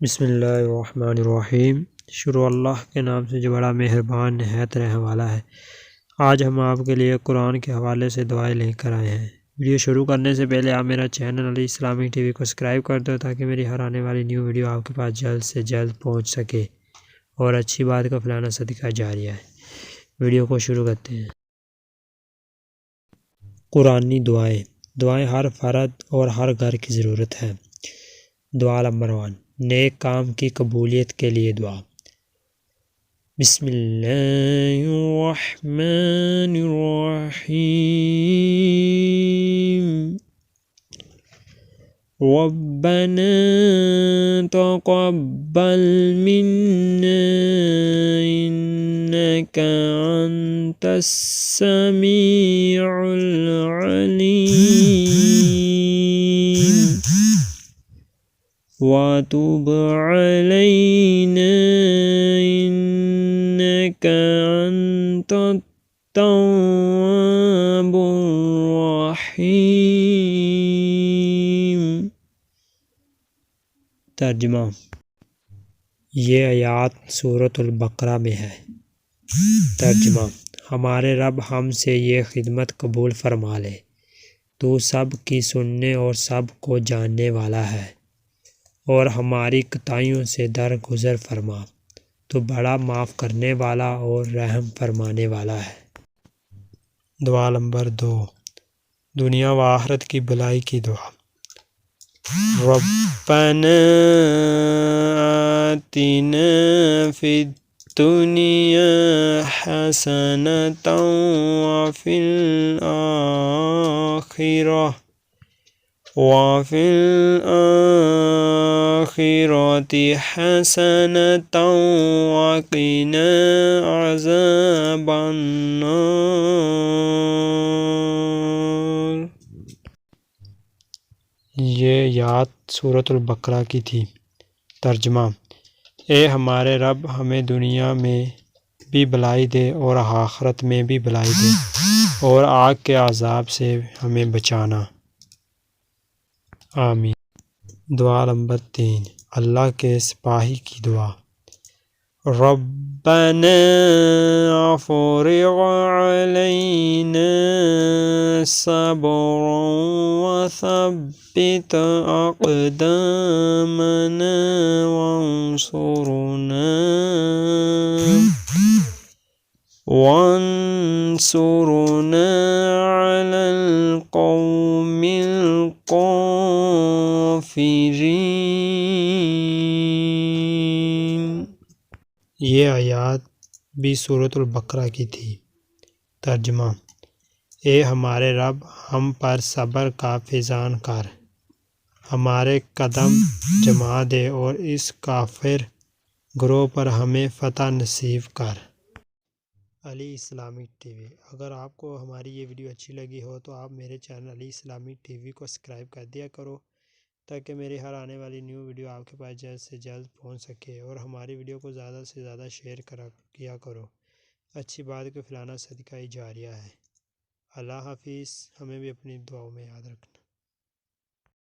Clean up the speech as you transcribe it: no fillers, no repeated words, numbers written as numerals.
بسم اللہ الرحمن الرحیم۔ شروع اللہ کے نام سے جو بڑا مہربان نہایت رحم والا ہے۔ آج ہم آپ کے لیے قرآن کے حوالے سے دعائیں لے کر آئے ہیں۔ ویڈیو شروع کرنے سے پہلے آپ میرا چینل علی اسلامک ٹی وی کو سبسکرائب کر دو تاکہ میری ہر آنے والی نیو ویڈیو آپ کے پاس جلد سے جلد پہنچ سکے اور اچھی بات کا پھیلانا صدقہ جاریہ ہے۔ ویڈیو کو شروع کرتے ہیں۔ قرآنی دعائیں۔ دعائیں ہر فرد اور ہر گھر کی ضرورت ہے۔ دعا نمبر 1، نیک کام کی قبولیت کے لیے دعا۔ بسم اللہ الرحمن الرحیم۔ ربنا تقبل منا انك انت السميع العليم وتب علينا إنك أنت التواب الرحيم۔ ترجمہ۔ یہ آیات سورۃ البقرہ میں ہے۔ ترجمہ۔ ہمارے رب ہم سے یہ خدمت قبول فرما لے، تو سب کی سننے اور سب کو جاننے والا ہے، اور ہماری کوتاہیوں سے درگزر فرما، تو بڑا معاف کرنے والا اور رحم فرمانے والا ہے۔ دعا نمبر 2، دنیا و آخرت کی بھلائی کی دعا۔ ربنا آتنا فی الدنیا حسنة وفی الآخرة حسنة وقنا عذاب النار۔ یہ آیات سورۃ البقرہ کی تھی۔ ترجمہ۔ اے ہمارے رب، ہمیں دنیا میں بھی بھلائی دے اور آخرت میں بھی بھلائی دے، اور آگ کے عذاب سے ہمیں بچانا۔ آمین۔ دعا نمبر 3، اللہ کے سپاہی کی دعا۔ ربنا افرغ علینا صبرا وثبت اقدامنا وانصرنا على القوم الكافرين۔ یہ آیات بھی سورۃ البقرہ کی تھی۔ ترجمہ۔ اے ہمارے رب، ہم پر صبر کا فیضان کر، ہمارے قدم جما دے اور اس کافر گروہ پر ہمیں فتح نصیب کر۔ علی اسلامک ٹی وی۔ اگر آپ کو ہماری یہ ویڈیو اچھی لگی ہو تو آپ میرے چینل علی اسلامک ٹی وی کو سبسکرائب کر دیا کرو تاکہ میری ہر آنے والی نیو ویڈیو آپ کے پاس جلد سے جلد پہنچ سکے، اور ہماری ویڈیو کو زیادہ سے زیادہ شیئر کیا کرو۔ اچھی بات کو پھیلانا صدقہ جاریہ ہے۔ اللہ حافظ۔ ہمیں بھی اپنی دعاؤں میں یاد رکھنا۔